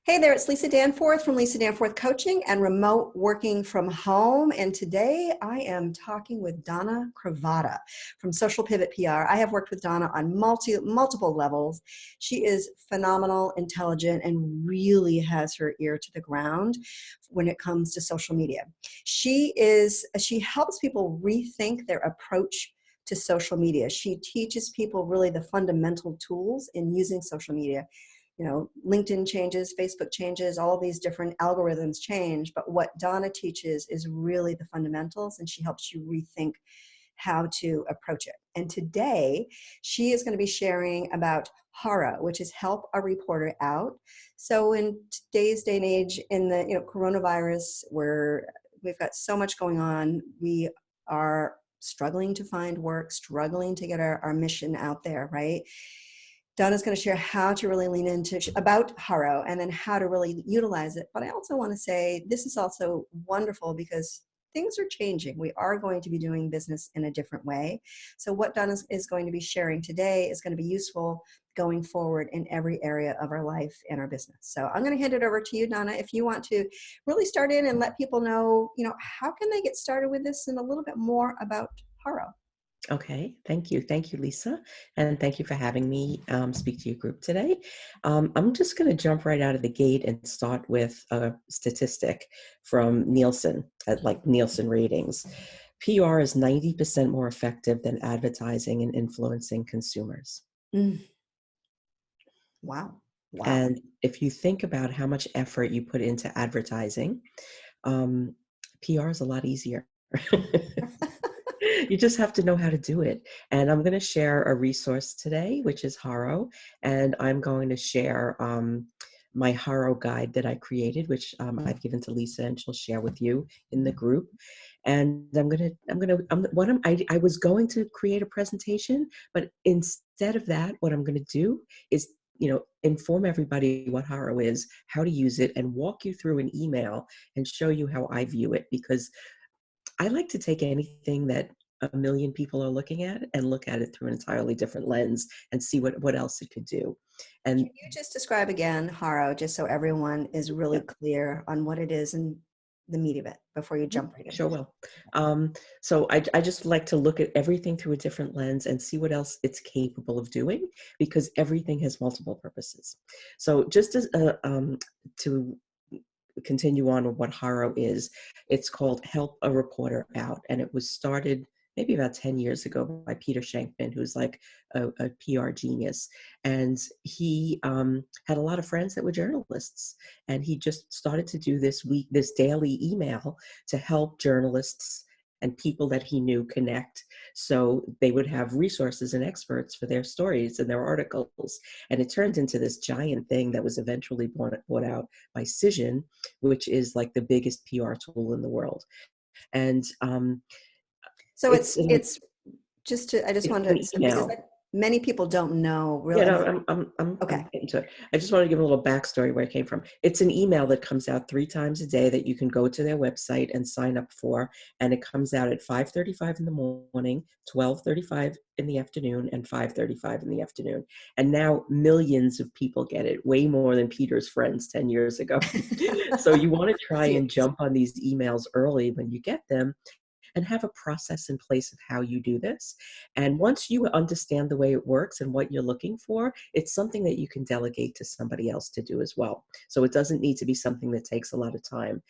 Hey there, it's Lisa Danforth from Lisa Danforth Coaching and Remote Working from Home. And today I am talking with Donna Cravotta from Social Pivot PR. I have worked with Donna on multiple levels. She is phenomenal, intelligent, and really has her ear to the ground when it comes to social media. She helps people rethink their approach to social media. She teaches people really the fundamental tools in using social media. LinkedIn changes, Facebook changes, all these different algorithms change, but what Donna teaches is really the fundamentals, and she helps you rethink how to approach it. And today, she is going to be sharing about HARO, which is Help a Reporter Out. So in today's day and age, in the coronavirus, where we've got so much going on, we are struggling to find work, struggling to get our mission out there, right? Donna's going to share how to really lean into about HARO and then how to really utilize it. But I also want to say this is also wonderful because things are changing. We are going to be doing business in a different way. So what Donna is going to be sharing today is going to be useful going forward in every area of our life and our business. So I'm going to hand it over to you, Donna, if you want to really start in and let people know, how can they get started with this and a little bit more about HARO. Okay, thank you. Thank you, Lisa. And thank you for having me speak to your group today. I'm just going to jump right out of the gate and start with a statistic from Nielsen, like Nielsen ratings. PR is 90% more effective than advertising and influencing consumers. Mm. Wow. And if you think about how much effort you put into advertising, PR is a lot easier. You just have to know how to do it. And I'm going to share a resource today, which is HARO. And I'm going to share my HARO guide that I created, which I've given to Lisa, and she'll share with you in the group. And I was going to create a presentation, but instead of that, what I'm going to do is inform everybody what HARO is, how to use it, and walk you through an email and show you how I view it, because I like to take anything that a million people are looking at and look at it through an entirely different lens and see what else it could do. And can you just describe again HARO, just so everyone is really clear on what it is and the meat of it before you jump right in? Sure will. So I just like to look at everything through a different lens and see what else it's capable of doing, because everything has multiple purposes. So just as to continue on with what HARO is, it's called Help a Reporter Out, and it was started maybe about 10 years ago by Peter Shankman, who's like a PR genius. And he had a lot of friends that were journalists, and he just started to do this daily email to help journalists and people that he knew connect, so they would have resources and experts for their stories and their articles. And it turned into this giant thing that was eventually bought out by Cision, which is like the biggest PR tool in the world. And so it's just to, I just wanted to, because many people don't know really. Yeah, no, I'm getting to it. I just want to give a little backstory where it came from. It's an email that comes out 3 times a day that you can go to their website and sign up for. And it comes out at 5:35 in the morning, 12:35 in the afternoon, and 5:35 in the afternoon. And now millions of people get it, way more than Peter's friends 10 years ago. So you want to try and jump on these emails early when you get them, and have a process in place of how you do this. And once you understand the way it works and what you're looking for, it's something that you can delegate to somebody else to do as well. So it doesn't need to be something that takes a lot of time.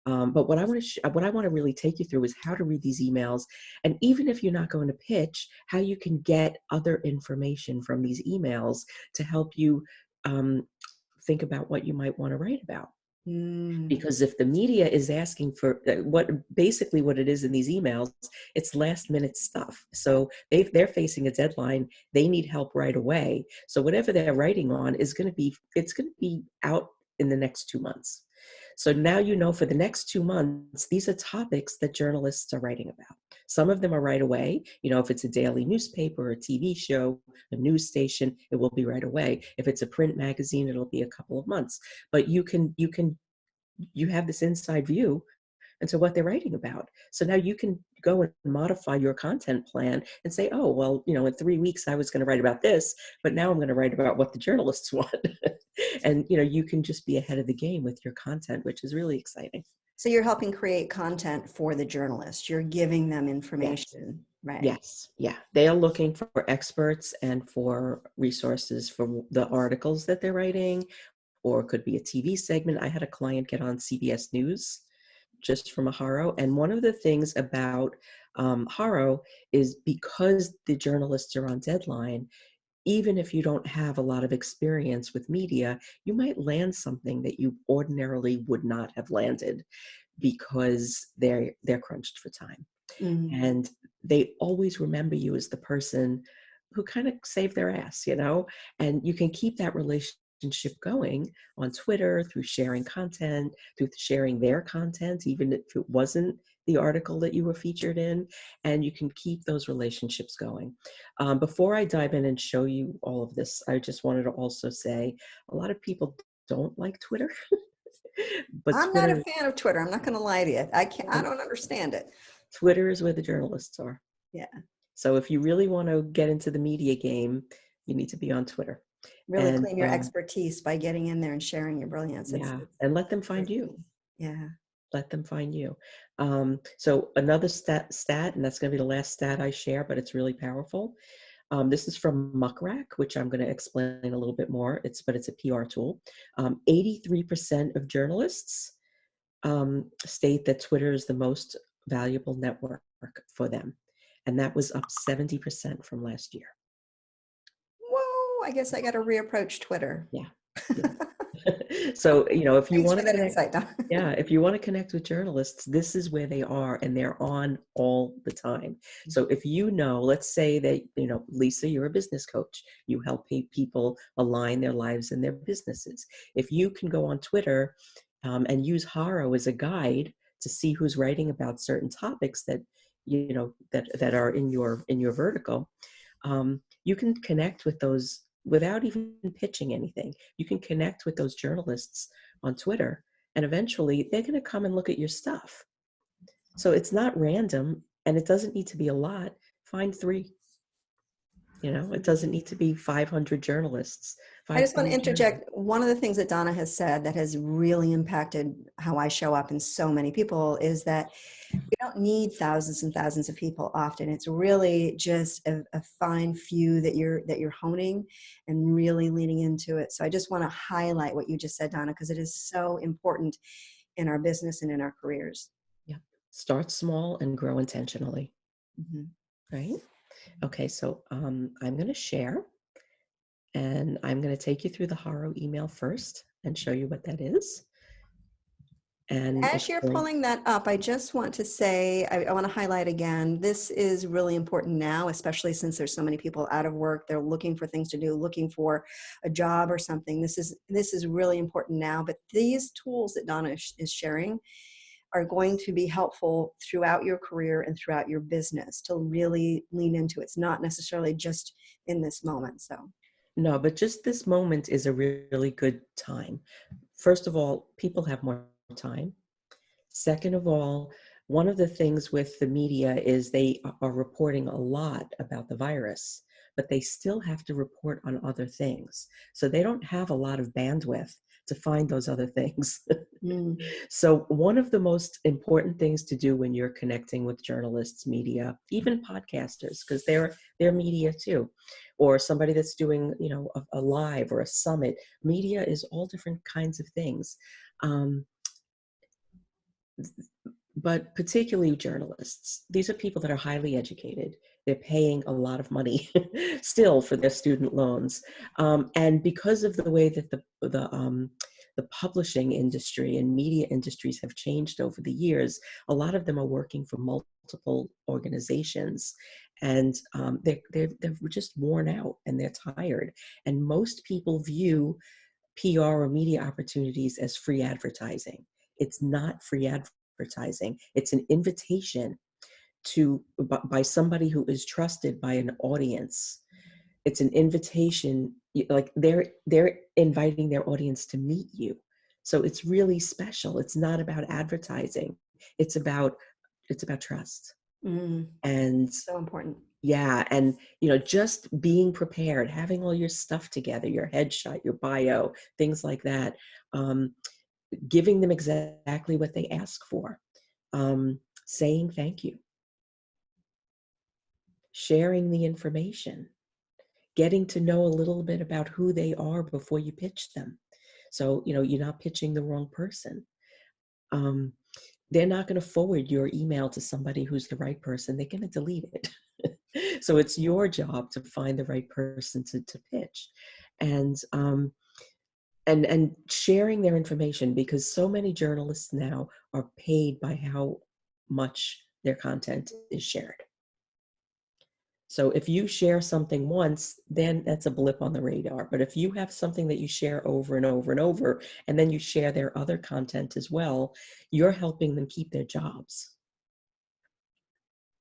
But what I want to really take you through is how to read these emails, and even if you're not going to pitch, how you can get other information from these emails to help you think about what you might want to write about. Because if the media is asking for what it is in these emails, it's last minute stuff. So they're facing a deadline. They need help right away. So whatever they're writing on it's going to be out in the next 2 months. So now for the next 2 months, these are topics that journalists are writing about. Some of them are right away. If it's a daily newspaper, a TV show, a news station, it will be right away. If it's a print magazine, it'll be a couple of months. But you have this inside view into what they're writing about. So now you can go and modify your content plan and say, oh, well, in 3 weeks I was going to write about this, but now I'm going to write about what the journalists want. And, you can just be ahead of the game with your content, which is really exciting. So you're helping create content for the journalists. You're giving them Yes. information, right? Yes. Yeah. They are looking for experts and for resources for the articles that they're writing, or it could be a TV segment. I had a client get on CBS News just from a HARO. And one of the things about HARO is because the journalists are on deadline, even if you don't have a lot of experience with media, you might land something that you ordinarily would not have landed because they're crunched for time. Mm. And they always remember you as the person who kind of saved their ass, and you can keep that relationship going on Twitter through sharing content, through sharing their content, even if it wasn't the article that you were featured in, and you can keep those relationships going. Before I dive in and show you all of this, I just wanted to also say a lot of people don't like Twitter, but I'm not a Twitter, fan of Twitter. I'm not going to lie to you. I don't understand it. Twitter is where the journalists are. Yeah. So if you really want to get into the media game, you need to be on Twitter. Really And claim your expertise by getting in there and sharing your brilliance. yeah, It's and let them find you. yeah. Let them find you. So another stat, and that's going to be the last stat I share, but it's really powerful. This is from Muckrack, which I'm going to explain a little bit more. But it's a PR tool. 83% of journalists state that Twitter is the most valuable network for them, and that was up 70% from last year. Whoa, I guess I got to reapproach Twitter. Yeah. Yeah. So, if you Thanks want for to that connect, insight, Don. yeah, if you want to connect with journalists, this is where they are, and they're on all the time. So if let's say that, Lisa, you're a business coach, you help people align their lives and their businesses. If you can go on Twitter and use HARO as a guide to see who's writing about certain topics that, that are in your vertical, you can connect with those without even pitching anything. You can connect with those journalists on Twitter, and eventually they're going to come and look at your stuff. So it's not random, and it doesn't need to be a lot. Find 3. It doesn't need to be 500 journalists. I Find just want to 3 journalists. interject. One of the things that Donna has said that has really impacted how I show up in so many people is that we don't need thousands and thousands of people often. It's really just a fine few that you're honing and really leaning into it. So I just want to highlight what you just said, Donna, because it is so important in our business and in our careers. Yeah. Start small and grow intentionally. Mm-hmm. Right? Okay, so I'm going to share, and I'm going to take you through the HARO email first and show you what that is. And As you're pulling that up, I just want to say, I want to highlight again, this is really important now, especially since there's so many people out of work. They're looking for things to do, looking for a job or something. This is really important now. But these tools that Donna is sharing are going to be helpful throughout your career and throughout your business to really lean into. It's not necessarily just in this moment. So. No, but just this moment is a really good time. First of all, people have more time. Second of all, one of the things with the media is they are reporting a lot about the virus, but they still have to report on other things. So they don't have a lot of bandwidth to find those other things. Mm. So one of the most important things to do when you're connecting with journalists, media, even podcasters, because they're media too, or somebody that's doing, a live or a summit. Media is all different kinds of things. But particularly journalists, these are people that are highly educated. They're paying a lot of money still for their student loans. And because of the way that the publishing industry and media industries have changed over the years, a lot of them are working for multiple organizations, and they're just worn out and they're tired. And most people view PR or media opportunities as free advertising. It's not free advertising. It's an invitation by somebody who is trusted by an audience. It's an invitation, like they're inviting their audience to meet you. So it's really special. It's not about advertising. It's about trust. Mm, And so important. yeah, and just being prepared, having all your stuff together, your headshot, your bio, things like that, um, giving them exactly what they ask for, saying thank you, sharing the information, getting to know a little bit about who they are before you pitch them. So, you're not pitching the wrong person. Um, they're not going to forward your email to somebody who's the right person. They're going to delete it. So it's your job to find the right person to pitch, and sharing their information, because so many journalists now are paid by how much their content is shared. So if you share something once, then that's a blip on the radar. But if you have something that you share over and over and over, and then you share their other content as well, you're helping them keep their jobs.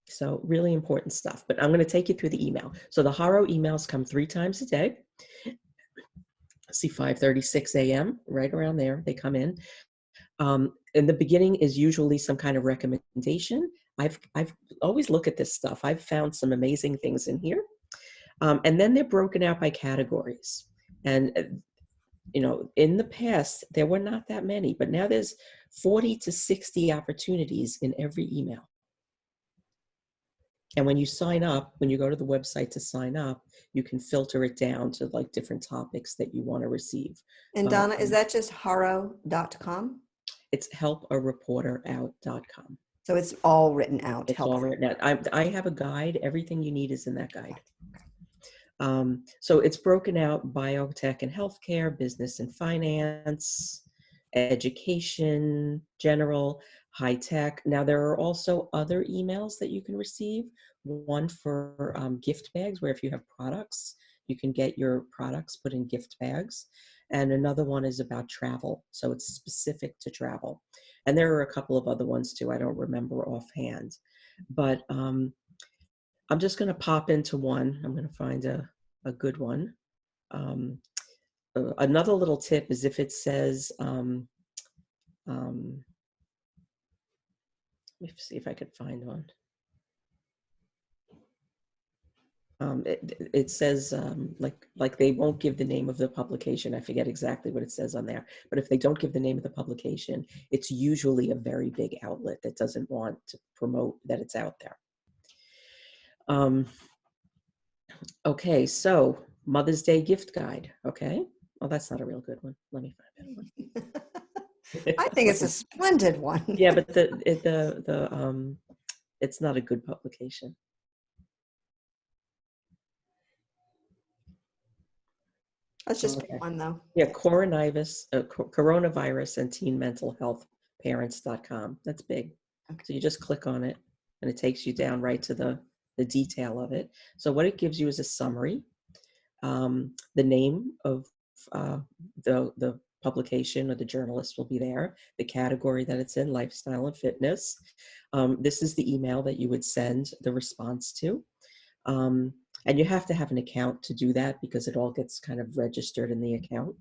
So really important stuff. But I'm going to take you through the email. So the HARO emails come 3 times a day. See, 5:30, 6 a.m., right around there, they come in. In the beginning is usually some kind of recommendation. I've always look at this stuff. I've found some amazing things in here. And then they're broken out by categories. And, in the past, there were not that many, but now there's 40 to 60 opportunities in every email. And when you sign up, when you go to the website to sign up, you can filter it down to like different topics that you want to receive. And But Donna, is that just haro.com? it's helpareporterout.com. So it's all written out. It's Help. all written out. I have a guide. Everything you need is in that guide. So it's broken out: biotech and healthcare, business and finance, education, general, high tech. Now, there are also other emails that you can receive. One for gift bags, where if you have products, you can get your products put in gift bags. And another one is about travel. So it's specific to travel. And there are a couple of other ones too. I don't remember offhand. But I'm just going to pop into one. I'm going to find a good one. Um, Another little tip is if it says, let me see if I could find one. It says like they won't give the name of the publication. I forget exactly what it says on there, but if they don't give the name of the publication, it's usually a very big outlet that doesn't want to promote that it's out there. Okay, so Mother's Day gift guide. Okay, well, that's not a real good one. Let me find that one. I think it's a splendid one. Yeah, but it's not a good publication. Let's just pick one though. Yeah, coronavirus and teen mental health parents.com. That's big. Okay. So you just click on it and it takes you down right to the detail of it. So what it gives you is a summary, the name of the publication or the journalist will be there, the category that it's in, lifestyle and fitness. This is the email that you would send the response to. And you have to have an account to do that because it all gets kind of registered in the account.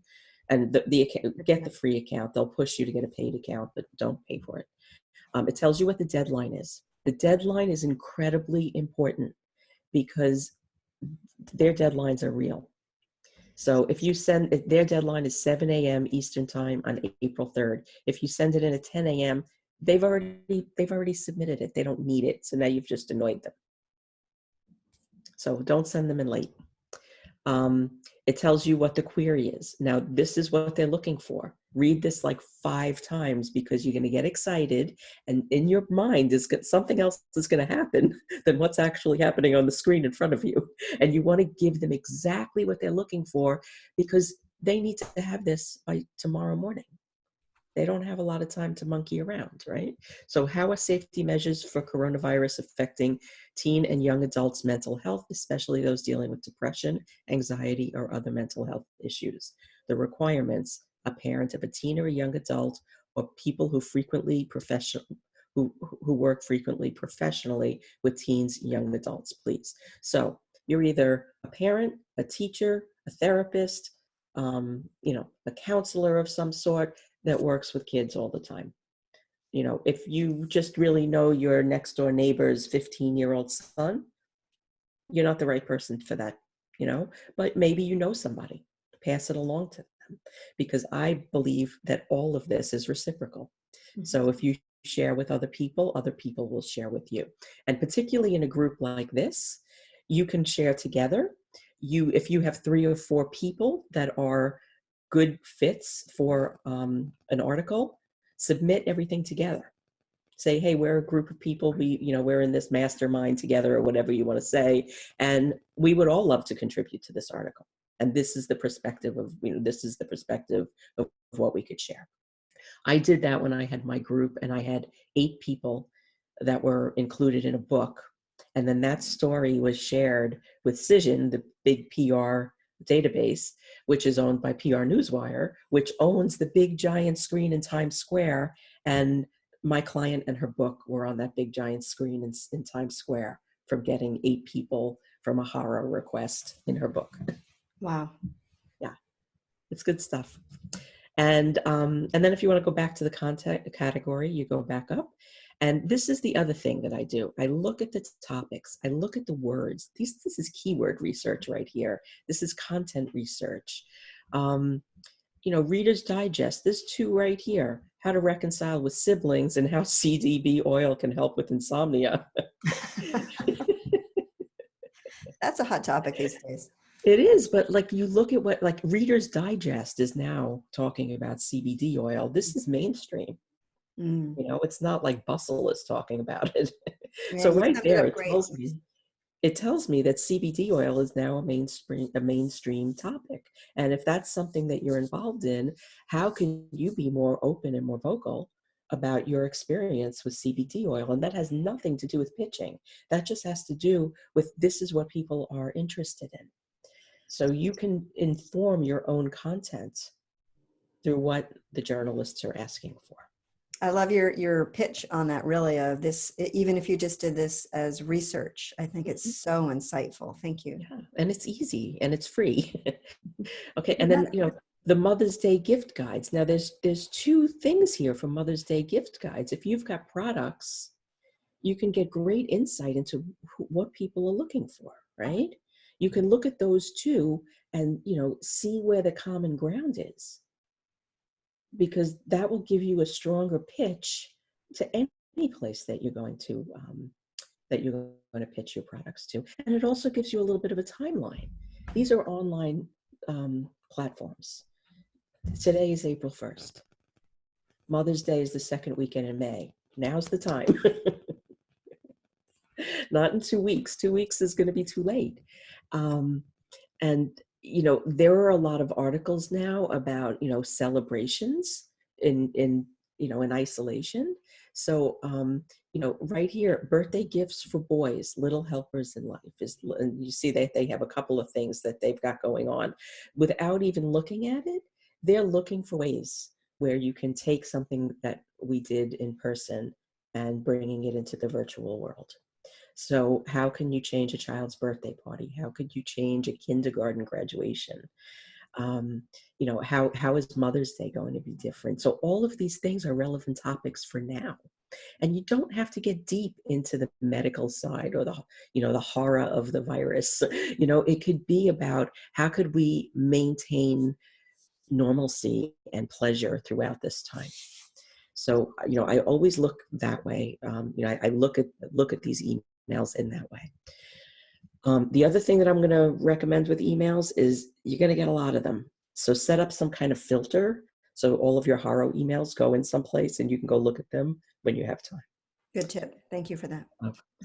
And get the free account. They'll push you to get a paid account, but don't pay for it. It tells you what the deadline is. The deadline is incredibly important because their deadlines are real. So if you their deadline is 7 a.m. Eastern time on April 3rd. If you send it in at 10 a.m., they've already submitted it. They don't need it. So now you've just annoyed them. So don't send them in late. It tells you what the query is. Now, this is what they're looking for. Read this like 5 times because you're going to get excited, and in your mind is something else is going to happen than what's actually happening on the screen in front of you. And you want to give them exactly what they're looking for because they need to have this by tomorrow morning. They don't have a lot of time to monkey around, right? So how are safety measures for coronavirus affecting teen and young adults' mental health, especially those dealing with depression, anxiety, or other mental health issues? The requirements: a parent of a teen or a young adult, or people who who work frequently professionally with teens, young adults, please. So you're either a parent, a teacher, a therapist, a counselor of some sort that works with kids all the time. You know, if you just really know your next door neighbor's 15-year-old son, you're not the right person for that, you know, but maybe you know somebody, pass it along to them, because I believe that all of this is reciprocal. So if you share with other people will share with you. And particularly in a group like this, you can share together. If you have 3 or 4 people that are good fits for an article, submit everything together. Say, hey, we're a group of people, we're in this mastermind together, or whatever you want to say, and we would all love to contribute to this article. And this is the perspective of, what we could share. I did that when I had my group, and I had 8 people that were included in a book. And then that story was shared with Cision, the big PR database, which is owned by PR Newswire, which owns the big giant screen in Times Square. And my client and her book were on that big giant screen in Times Square from getting 8 people from a HARO request in her book. Wow. Yeah, it's good stuff. And then if you want to go back to the content category, you go back up. And this is the other thing that I do. I look at the topics. I look at the words. This is keyword research right here. This is content research. Reader's Digest. There's 2 right here. How to reconcile with siblings and how CBD oil can help with insomnia. That's a hot topic these days. It is, but like you look at what, like Reader's Digest is now talking about CBD oil. This is mainstream. Mm. It's not like Bustle is talking about it. Yeah, So you right summed it there, up great. it tells me that CBD oil is now a mainstream topic. And if that's something that you're involved in, how can you be more open and more vocal about your experience with CBD oil? And that has nothing to do with pitching. That just has to do with, this is what people are interested in. So you can inform your own content through what the journalists are asking for. I love your pitch on that, really, of this, even if you just did this as research. I think it's so insightful. Thank you. Yeah, and it's easy and it's free. Okay, and then, the Mother's Day gift guides. Now there's 2 things here for Mother's Day gift guides. If you've got products, you can get great insight into what people are looking for, right? You can look at those 2 and, see where the common ground is, because that will give you a stronger pitch to any place that you're going to pitch your products to. And it also gives you a little bit of a timeline. These are online platforms. Today is April 1st. Mother's Day is the 2nd weekend in May. Now's the time. Not in 2 weeks. 2 weeks is going to be too late. And there are a lot of articles now about, celebrations in isolation. So, right here, birthday gifts for boys, little helpers in life and you see that they have a couple of things that they've got going on. Without even looking at it, they're looking for ways where you can take something that we did in person and bringing it into the virtual world. So how can you change a child's birthday party? How could you change a kindergarten graduation? How is Mother's Day going to be different? So all of these things are relevant topics for now. And you don't have to get deep into the medical side or the horror of the virus. It could be about how could we maintain normalcy and pleasure throughout this time. So, I always look that way. I look at these emails in that way. The other thing that I'm going to recommend with emails is you're going to get a lot of them. So set up some kind of filter. So all of your HARO emails go in someplace and you can go look at them when you have time. Good tip. Thank you for that.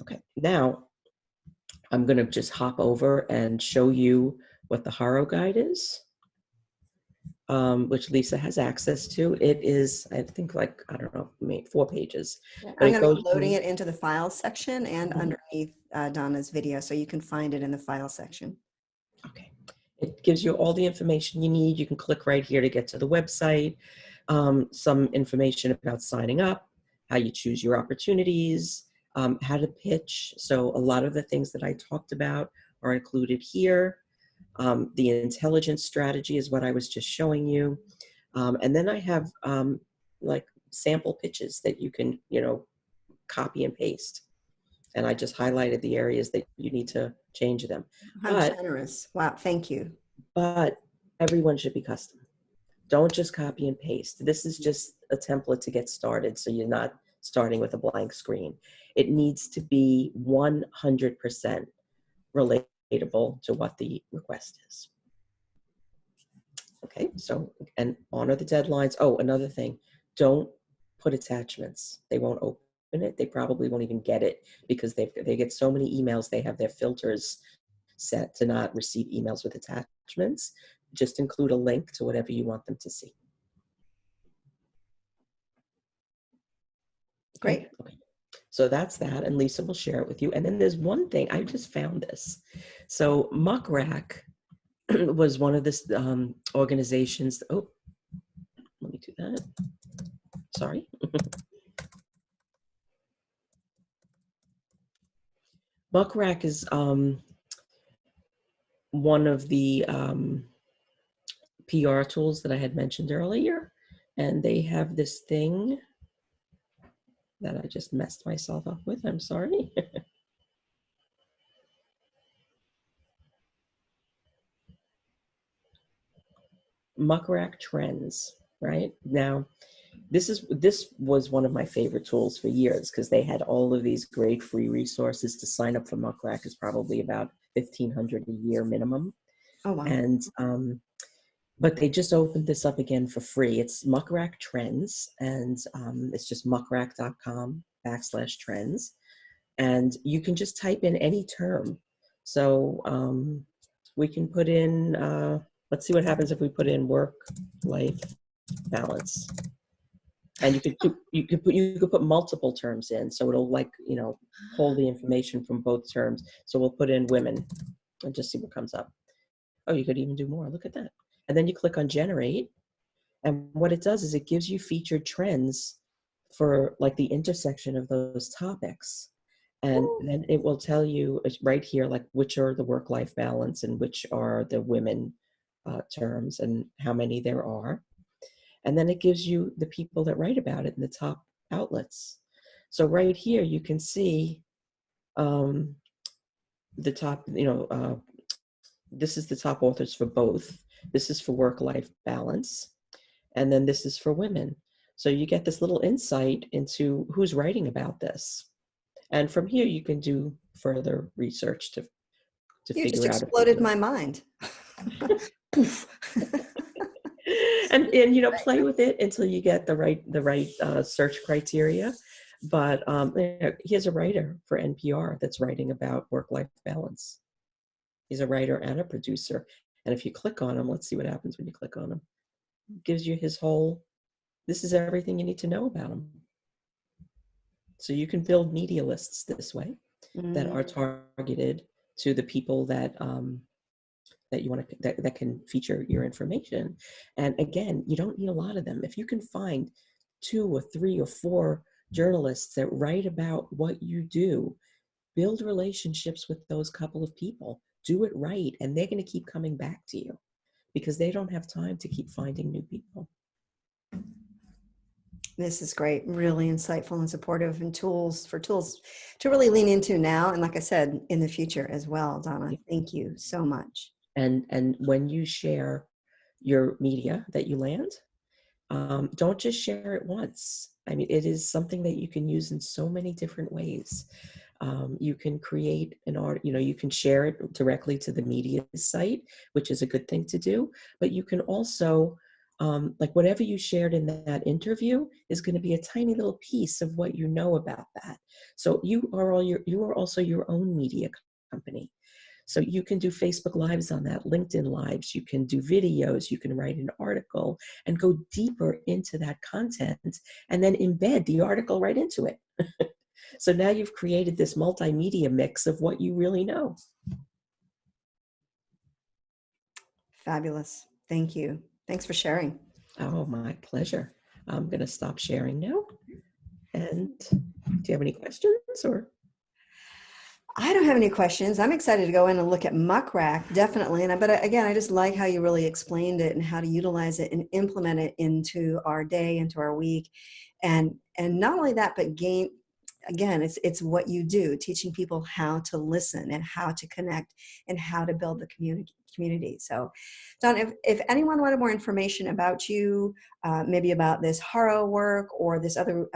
Okay. Now I'm going to just hop over and show you what the HARO guide is, which Lisa has access to. It is, I think, maybe 4 pages. Yeah, But I'm going to be loading it into the files section and underneath Donna's video, so you can find it in the file section. Okay. It gives you all the information you need. You can click right here to get to the website, some information about signing up, how you choose your opportunities, how to pitch. So a lot of the things that I talked about are included here. The intelligence strategy is what I was just showing you. And then I have sample pitches that you can, copy and paste. And I just highlighted the areas that you need to change them. How generous. Wow. Thank you. But everyone should be custom. Don't just copy and paste. This is just a template to get started, so you're not starting with a blank screen. It needs to be 100% relatable to what the request is. Okay, so, and honor the deadlines. Oh, another thing, don't put attachments. They won't open it. They probably won't even get it because they get so many emails. They have their filters set to not receive emails with attachments. Just include a link to whatever you want them to see. Great. Okay. So that's that, and Lisa will share it with you. And then there's one thing, I just found this. So Muckrack was one of this organizations. Oh, let me do that. Sorry. Muckrack is one of the PR tools that I had mentioned earlier, and they have this thing that I just messed myself up with. I'm sorry. Muckrack Trends, right? Now, this was one of my favorite tools for years because they had all of these great free resources. To sign up for Muckrack is probably about $1,500 a year minimum. Oh, wow. And but they just opened this up again for free. It's Muckrack Trends, and it's just muckrack.com/trends. And you can just type in any term. So we can put in, let's see what happens if we put in work-life balance. And you could put multiple terms in, so it'll pull the information from both terms. So we'll put in women and just see what comes up. Oh, you could even do more. Look at that. And then you click on generate, and what it does is it gives you featured trends for like the intersection of those topics. And then it will tell you right here, like which are the work-life balance and which are the women terms and how many there are. And then it gives you the people that write about it in the top outlets. So right here, you can see the top, this is the top authors for both. This is for work-life balance. And then this is for women. So you get this little insight into who's writing about this. And from here, you can do further research to You figure just out. exploded my mind. and play with it until you get the right search criteria. But here's a writer for NPR that's writing about work-life balance. He's a writer and a producer. And if you click on him, let's see what happens when you click on him. It gives you his whole, this is everything you need to know about him. So you can build media lists this way that are targeted to the people that that you want to that can feature your information. And again, you don't need a lot of them. If you can find 2 or 3 or 4 journalists that write about what you do, build relationships with those couple of people, do it right, and they're going to keep coming back to you because they don't have time to keep finding new people. This is great, really insightful and supportive, and tools to really lean into now. And like I said, in the future as well, Donna, thank you so much. And when you share your media that you land, don't just share it once. I mean, it is something that you can use in so many different ways. You can create an art, you can share it directly to the media site, which is a good thing to do, but you can also, like whatever you shared in that interview is going to be a tiny little piece of what you know about that. So you are also your own media company. So you can do Facebook Lives on that, LinkedIn Lives, you can do videos, you can write an article and go deeper into that content and then embed the article right into it. So now you've created this multimedia mix of what you really know. Fabulous. Thank you. Thanks for sharing. Oh, my pleasure. I'm going to stop sharing now. And do you have any questions or? I don't have any questions. I'm excited to go in and look at Muck Rack, definitely. But again, I just like how you really explained it and how to utilize it and implement it into our day, into our week. And not only that, but gain, again, it's what you do, teaching people how to listen and how to connect and how to build the community. So, Don, if anyone wanted more information about you, maybe about this HARO work or this other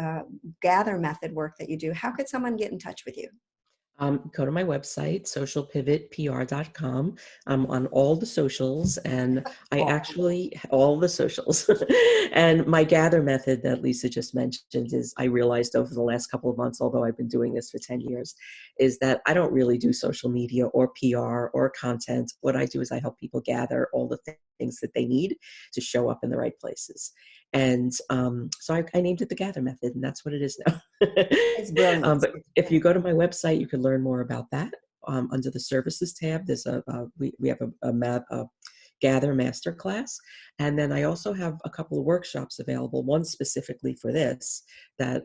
gather method work that you do, how could someone get in touch with you? Go to my website, socialpivotpr.com. I'm on all the socials, and I actually, all the socials. And my gather method that Lisa just mentioned is, I realized over the last couple of months, although I've been doing this for 10 years, is that I don't really do social media or PR or content. What I do is I help people gather all the things that they need to show up in the right places. And so I named it the Gather Method, and that's what it is now. It's brilliant. But if you go to my website, you can learn more about that. Under the services tab, there's we have a Gather Masterclass, and then I also have a couple of workshops available. One specifically for this that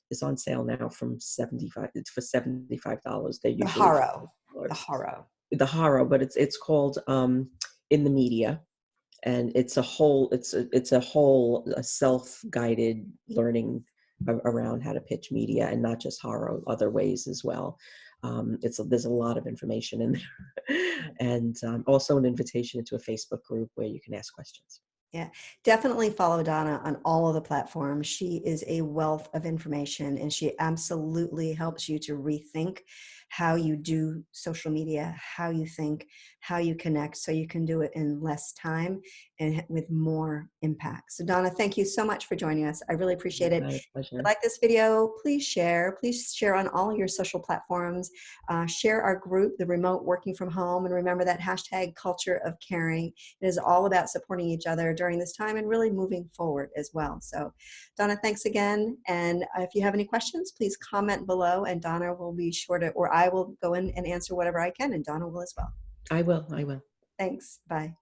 is on sale now from $75. They're The usually HARO, the $50. HARO. The HARO, but it's called In the Media, and it's a whole self-guided learning around how to pitch media, and not just HARO, other ways as well. There's a lot of information in there, and also an invitation into a Facebook group where you can ask questions. Yeah, definitely follow Donna on all of the platforms. She is a wealth of information and she absolutely helps you to rethink how you do social media, how you think, how you connect, so you can do it in less time and with more impact. So Donna, thank you so much for joining us. I really appreciate it. My If you pleasure. like this video, please share. Please share on all your social platforms. Share our group, the Remote Working from Home, and remember that hashtag culture of caring. It is all about supporting each other during this time and really moving forward as well. So Donna, thanks again. And if you have any questions, please comment below and Donna will be sure to, or I will go in and answer whatever I can, and Donna will as well. I will. Thanks. Bye.